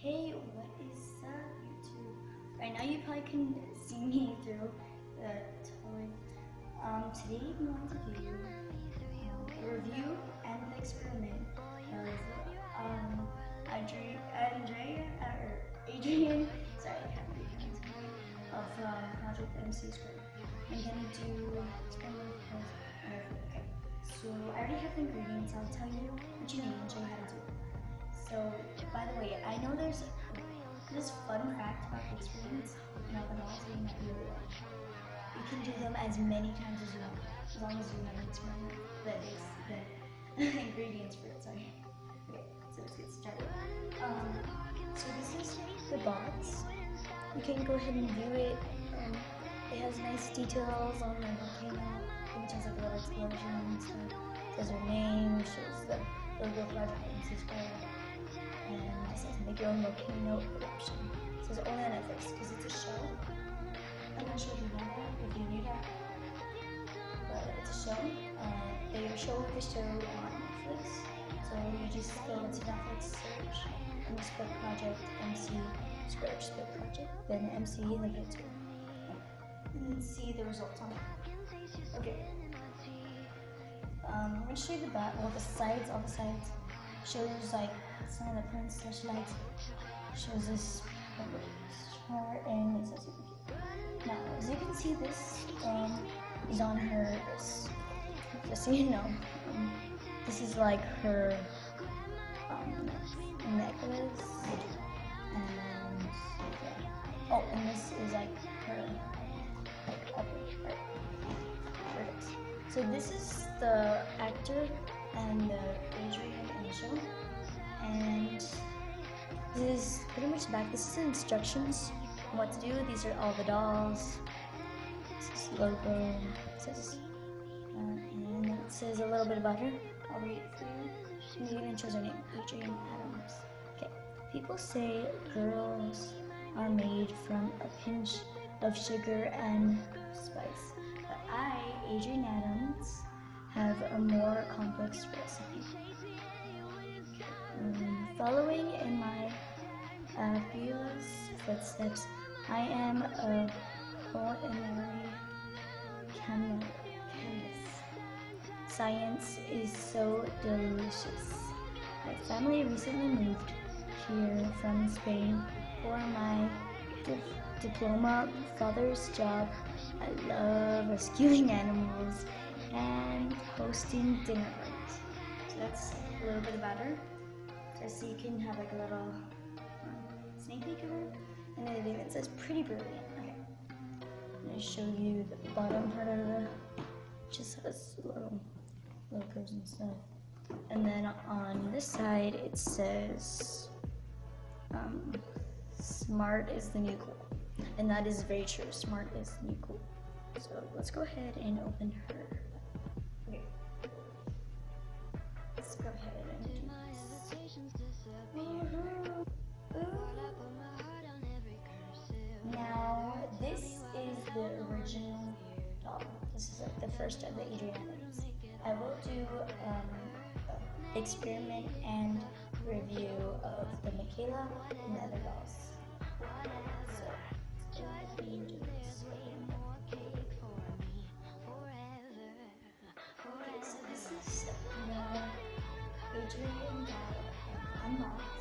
Hey, what is up, YouTube? Right now you probably can see me through the toy. Today I'm going to do a review and an experiment of Adrienne, sorry, I can't read hands, of Project Mc2. I'm gonna do experiment with okay. So I already have the ingredients. I'll tell you what you need and show you how to do it. So, by the way, I know there's this fun fact about the experiments, now that I'm saying that you can do them as many times as you want, as long as you have an experiment that is the ingredients for it, sorry. Okay, so let's get started. So this is the box. You can go ahead and view it. It has nice details on the volcano, which has like a little explosion and stuff. It says her name, shows the logo of Project Mc2. And it says make your own volcano eruption. It says only on Netflix because it's a show. I'm not sure if you know that, if you knew that, but it's a show. They show the show on Netflix, so you just go to Netflix search and just put Project MC search the project, then MC and then get to it, and then see the results on it. Okay. I'm gonna show you the back. Well, the sides, all the sides shows like some of the prints that she likes. Shows this chart and it says now, as you can see, this is on her wrist. Just so you know, this is like her necklace, and yeah. Oh, and this is like her upper part. So this is the actor and the Adrienne in the show, and this is pretty much the back. This is the instructions on what to do. These are all the dolls. This is the logo. It says, and it says a little bit about her. I'll read it for you. And it even shows her name, Adrienne Adams. Okay. People say girls are made from a pinch of sugar and spice. But I, Adrienne Adams, have a more complex recipe. Following in my fabulous footsteps, I am a culinary chemist. Science is so delicious. My family recently moved here from Spain for my diploma. Father's job. I love rescuing animals and hosting dinner parties. So that's a little bit about her. Just so you can have like a little sneak peek of her. And then it even says pretty brilliant. Okay. I'm going to show you the bottom part of it. Just has little logos and stuff. And then on this side it says smart is the new cool. And that is very true. Smart is the new cool. So let's go ahead and open her. Okay. Let's go ahead and do this. Now, this is the original doll. This is like the first of the Adrienne Adams. I will do experiment and review of the Michaela and the other dolls. So, do this. Okay, so this is the Adrienne doll unboxed.